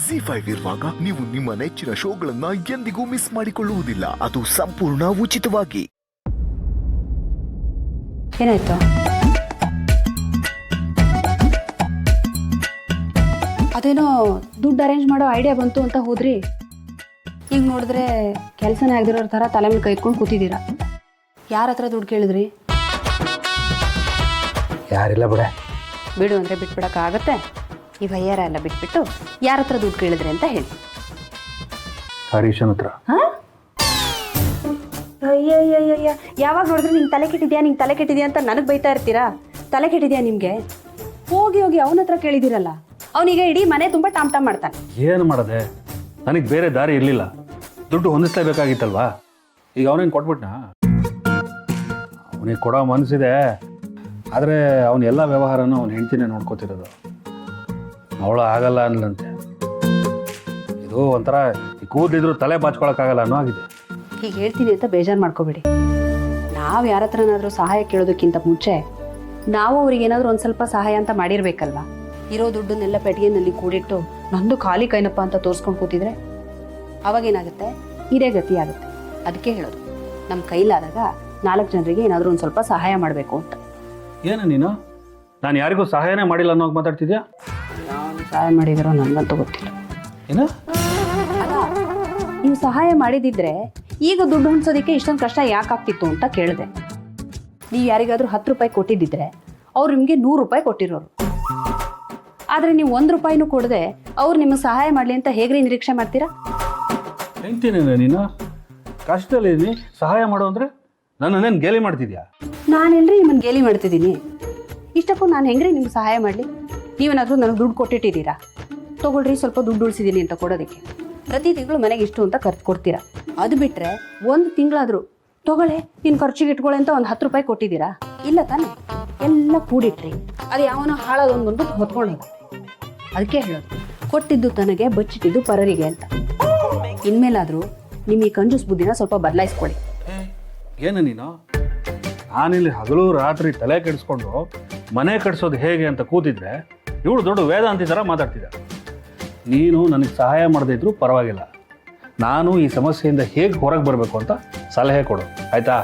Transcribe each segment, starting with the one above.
ZEE5 ಇರುವಾಗ ನೀವು ನಿಮ್ಮ ನೆಚ್ಚಿನ ಶೋಗಳನ್ನ ಎಂದಿಗೂ ಮಿಸ್ ಮಾಡಿಕೊಳ್ಳುವುದಿಲ್ಲ. ಅದು ಸಂಪೂರ್ಣ ಉಚಿತವಾಗಿ. ಏನಾಯ್ತು? ಅದೇನೋ ದುಡ್ಡು ಅರೇಂಜ್ ಮಾಡೋ ಐಡಿಯಾ ಬಂತು ಅಂತ ಹೋದ್ರಿ. ಈಗ ನೋಡಿದ್ರೆ ಕೆಲಸನೇ ಆಗದಿರೋ ಥರ ತಲೆ ಮೇಲೆ ಕೈ ಇಟ್ಕೊಂಡು ಕೂತಿದ್ದೀರಾ. ಯಾರ ಹತ್ರ ದುಡ್ಡು ಕೇಳಿದ್ರಿ? ಯಾರಿಲ್ಲ ಬಿಡ. ಬಿಡು ಅಂದರೆ ಬಿಟ್ಬಿಡೋಕ್ಕಾಗತ್ತೆ? ಈ ವಯ್ಯಾರ ಎಲ್ಲ ಬಿಟ್ಬಿಟ್ಟು ಯಾರ ಹತ್ರ ದುಡ್ಡು ಕೇಳಿದ್ರಿ ಅಂತ ಹೇಳಿ. ಹರೀಶನ್ ಹತ್ರ. ಅಯ್ಯಯ್ಯಯ್ಯ, ಯಾವಾಗ ನೋಡಿದ್ರೆ ನಿಂಗೆ ತಲೆ ಕೆಟ್ಟಿದ್ಯಾ ಅಂತ ನನಗೆ ಬೈತಾ ಇರ್ತೀರಾ? ತಲೆ ಕೆಟ್ಟಿದ್ಯಾ ನಿಮಗೆ? ಹೋಗಿ ಹೋಗಿ ಅವನ ಹತ್ರ ಕೇಳಿದಿರಲ್ಲ. ಅವನಿಗೆ ಇಡೀ ಮನೆ ತುಂಬ ಟಾಮ್ ಟಾಮ್ ಮಾಡ್ತಾನೆ. ಏನು ಮಾಡೋದೆ, ನನಗೆ ಬೇರೆ ದಾರಿ ಇರಲಿಲ್ಲ. ದುಡ್ಡು ಹೊಂದಿಸ್ಲೇಬೇಕಾಗಿತ್ತಲ್ವಾ. ಈಗ ಅವನೇನು ಕೊಟ್ಬಿಟ್ನಾ? ಅವನಿಗೆ ಕೊಡೋ ಮನಸ್ಸಿದೆ, ಆದರೆ ಅವನ ಎಲ್ಲ ವ್ಯವಹಾರನೂ ಅವನ ಹೆಂಡ್ತಿನೇ ನೋಡ್ಕೋತಿರೋದು. ಅವಳು ಆಗಲ್ಲ ಅನ್ನಲಂತೆ. ಇದು ಒಂಥರ ಕೂದಲಿದ್ರು ತಲೆ ಬಾಚ್ಕೊಳಕ್ಕಾಗಲ್ಲ ಅನ್ನೋ ಆಗಿದೆ. ಹೀಗೆ ಹೇಳ್ತೀನಿ ಅಂತ ಬೇಜಾರು ಮಾಡ್ಕೋಬೇಡಿ. ನಾವು ಯಾರ ಹತ್ರನಾದರೂ ಸಹಾಯ ಕೇಳೋದಕ್ಕಿಂತ ಮುಂಚೆ ನಾವು ಅವ್ರಿಗೆ ಏನಾದರೂ ಒಂದು ಸ್ವಲ್ಪ ಸಹಾಯ ಅಂತ ಮಾಡಿರ್ಬೇಕಲ್ವಾ? ಇರೋ ದುಡ್ಡನ್ನೆಲ್ಲ ಪೆಟ್ಟಿಗೆನಲ್ಲಿ ಕೂಡಿಟ್ಟು ನಂದು ಖಾಲಿ ಕೈನಪ್ಪ ಅಂತ ತೋರಿಸ್ಕೊಂಡು ಕೂತಿದ್ರೆ ಅವಾಗೇನಾಗುತ್ತೆ? ಇದೇ ಗತಿ ಆಗುತ್ತೆ. ಅದಕ್ಕೆ ಹೇಳೋದು, ನಮ್ಮ ಕೈಲಾದಾಗ 4 ಜನರಿಗೆ ಏನಾದರೂ ಒಂದು ಸ್ವಲ್ಪ ಸಹಾಯ ಮಾಡಬೇಕು ಅಂತ. ಏನು ನೀನು? ನಾನು ಯಾರಿಗೂ ಸಹಾಯನೇ ಮಾಡಿಲ್ಲ ಅನ್ನೋಕೆ ಮಾತಾಡ್ತಿದ್ಯಾ? ನಾನು ಸಹಾಯ ಮಾಡಿದಿರೋ ನನಗಂತೂ ಗೊತ್ತಿಲ್ಲ. ಏನು? ಅಲ್ಲ, ನೀವು ಸಹಾಯ ಮಾಡಿದಿದ್ರೆ ಈಗ ದುಡ್ಡು ಹೊಂದಿಸೋದಕ್ಕೆ ಇಷ್ಟೊಂದು ಕಷ್ಟ ಯಾಕಾಗ್ತಿತ್ತು ಅಂತ ಕೇಳಿದೆ. ನೀವು ಯಾರಿಗಾದ್ರೂ 10 ರೂಪಾಯಿ ಕೊಟ್ಟಿದ್ದಿದ್ರೆ ಅವ್ರು ನಿಮಗೆ 100 ರೂಪಾಯಿ ಕೊಟ್ಟಿರೋರು. ಆದರೆ ನೀವು 1 ರೂಪಾಯಿನೂ ಕೊಡದೆ ಅವ್ರು ನಿಮಗೆ ಸಹಾಯ ಮಾಡಲಿ ಅಂತ ಹೇಗ್ರಿ ನಿರೀಕ್ಷೆ ಮಾಡ್ತೀರಾ? ಹೇಳ್ತೀನಿ ನೀನು ಕಷ್ಟದಲ್ಲಿದ್ದೀನಿ, ಸಹಾಯ ಮಾಡು ಅಂದರೆ ನನ್ನನ್ನೇನು ಗೇಲಿ ಮಾಡ್ತಿದ್ಯಾ? ನಾನೆಲ್ರಿ ನಿಮ್ಮನ್ನು ಗೇಲಿ ಮಾಡ್ತಿದ್ದೀನಿ? ಇಷ್ಟಕ್ಕೂ ನಾನು ಹೆಂಗ್ರಿ ನಿಮ್ಗೆ ಸಹಾಯ ಮಾಡಲಿ? ನೀವೇನಾದರೂ ನನಗೆ ದುಡ್ಡು ಕೊಟ್ಟಿಟ್ಟಿದ್ದೀರಾ? ತೊಗೊಳ್ರಿ, ಸ್ವಲ್ಪ ದುಡ್ಡು ಉಳಿಸಿದ್ದೀನಿ ಅಂತ ಕೊಡೋದಕ್ಕೆ. ಪ್ರತಿ ತಿಂಗಳು ಮನೆಗೆ ಇಷ್ಟು ಅಂತ ಕೊಡ್ತೀರಾ. ಅದು ಬಿಟ್ಟರೆ 1 ತಿಂಗಳಾದರೂ ತೊಗೊಳ್ಳೆ ನಿನ್ನ ಖರ್ಚಿಗೆ ಇಟ್ಕೊಳ್ಳಿ ಅಂತ ಒಂದು 10 ರೂಪಾಯಿ ಕೊಟ್ಟಿದ್ದೀರಾ? ಇಲ್ಲ ತಾನೆ? ಎಲ್ಲ ಕೂಡಿಟ್ರಿ, ಅದು ಯಾವನೋ ಹಾಳೋದೊಂದು ಬಂದ್ಬಿಟ್ಟು ಹೊತ್ಕೊಂಡು ಹೋದ. ಅದಕ್ಕೆ ಹೇಳೋದು, ಕೊಟ್ಟಿದ್ದು ತನಗೆ ಬಚ್ಚಿಟ್ಟಿದ್ದು ಪರರಿಗೆ ಅಂತ. ಇನ್ಮೇಲಾದರೂ ನಿಮ್ಮ ಈ ಕಂಜೂಸ್ ಬುದ್ಧಿನ ಸ್ವಲ್ಪ ಬದಲಾಯಿಸ್ಕೊಳ್ಳಿ. ಏನು ನೀನು? ನಾನಿಲ್ಲಿ ಹಗಲು ರಾತ್ರಿ ತಲೆ ಕೆಡಿಸ್ಕೊಂಡು ಮನೆ ಕಟ್ಸೋದು ಹೇಗೆ ಅಂತ ಕೂತಿದ್ರೆ ಇವಳು ದೊಡ್ಡ ವೇದಾಂತಿ ಥರ ಮಾತಾಡ್ತಿದ್ದೆ. ನೀನು ನನಗೆ ಸಹಾಯ ಮಾಡದೇ ಇದ್ರೂ ಪರವಾಗಿಲ್ಲ, ನಾನು ಈ ಸಮಸ್ಯೆಯಿಂದ ಹೇಗೆ ಹೊರಗೆ ಬರಬೇಕು ಅಂತ ಸಲಹೆ ಕೊಡು, ಆಯಿತಾ?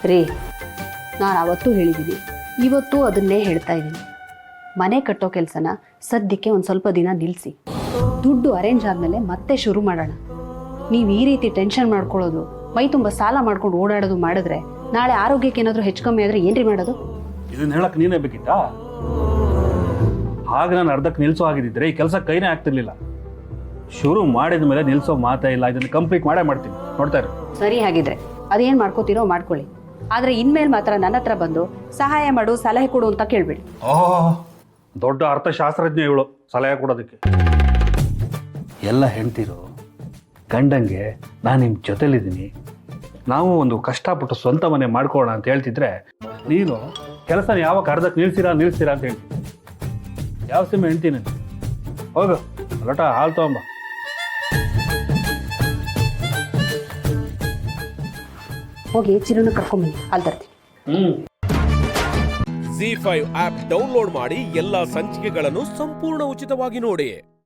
ರೀ, ನಾನು ಅವತ್ತೂ ಹೇಳಿದ್ದೀನಿ, ಇವತ್ತು ಅದನ್ನೇ ಹೇಳ್ತಾ ಇದ್ದೀನಿ. ಮನೆ ಕಟ್ಟೋ ಕೆಲಸನ ಸದ್ಯಕ್ಕೆ ಒಂದು ಸ್ವಲ್ಪ ದಿನ ನಿಲ್ಲಿಸಿ. ದುಡ್ಡು ಅರೇಂಜ್ ಆದಮೇಲೆ ಮತ್ತೆ ಶುರು ಮಾಡೋಣ. ನೀವು ಈ ರೀತಿ ಟೆನ್ಷನ್ ಮಾಡ್ಕೊಳ್ಳೋದು, ಮೈ ತುಂಬ ಸಾಲ ಮಾಡ್ಕೊಂಡು ಓಡಾಡೋದು ಮಾಡಿದ್ರೆ ನಾಳೆ ಆರೋಗ್ಯಕ್ಕೆ ಏನಾದರೂ ಹೆಚ್ಚು ಕಮ್ಮಿ ಆದರೆ ಏನ್ರಿ ಮಾಡೋದು? ಇದನ್ನ ಹೇಳಕ್ಕೆ ನೀನೇ ಬೇಕಿತ್ತಾ? ಹಾಗೆ ನಾನು ಅರ್ಧಕ್ಕೆ ನಿಲ್ಲಿಸೋ ಆಗಿದ್ದಿದ್ರೆ ಈ ಕೆಲಸ ಕೈನೇ ಆಗ್ತಿರ್ಲಿಲ್ಲ. ಶುರು ಮಾಡಿದ ಮೇಲೆ ನಿಲ್ಲಿಸೋ ಮಾತೇ ಇಲ್ಲ. ಇದನ್ನು ಕಂಪ್ಲೀಟ್ ಮಾಡೇ ಮಾಡ್ತೀನಿ, ನೋಡ್ತಾ ಇರು. ಸರಿ, ಹಾಗಿದ್ರೆ ಅದೇನು ಮಾಡ್ಕೋತೀರೋ ಮಾಡ್ಕೊಳ್ಳಿ. ಆದರೆ ಇನ್ಮೇಲೆ ಮಾತ್ರ ನನ್ನ ಹತ್ರ ಬಂದು ಸಹಾಯ ಮಾಡು, ಸಲಹೆ ಕೊಡು ಅಂತ ಕೇಳಬೇಡಿ. ದೊಡ್ಡ ಅರ್ಥಶಾಸ್ತ್ರಜ್ಞ ಇವಳು ಸಲಹೆ ಕೊಡೋದಕ್ಕೆ. ಎಲ್ಲ ಹೆಂಡ್ತಿರು ಗಂಡಂಗೆ ನಾನು ನಿಮ್ಮ ಜೊತೆಲಿದ್ದೀನಿ, ನಾವು ಒಂದು ಕಷ್ಟಪಟ್ಟು ಸ್ವಂತ ಮನೆ ಮಾಡ್ಕೊಳ್ಳೋಣ ಅಂತ ಹೇಳ್ತಿದ್ರೆ ನೀನು ಕೆಲಸನ ಯಾವಾಗ ಅರ್ಧಕ್ಕೆ ನಿಲ್ಸಿರಾ ಅಂತ ಹೇಳ್ತೀನಿ. ಯಾವ ಸಿಮ್ಮೆ ಹೆಂಡ್ತೀನಿ? ಹೋಗು, ಲೋಟ ಹಾಲು ತಗೊಂಬ. ಹೋಗಿ ಚಿರುನ ಕರ್ಕೊಂಬನ್ನಿ, ಹಾಲು ತರ್ತೀನಿ. ZEE5 ಆಪ್ ಡೌನ್ಲೋಡ್ ಮಾಡಿ ಎಲ್ಲಾ ಸಂಚಿಕೆಗಳನ್ನು ಸಂಪೂರ್ಣ ಉಚಿತವಾಗಿ ನೋಡಿ.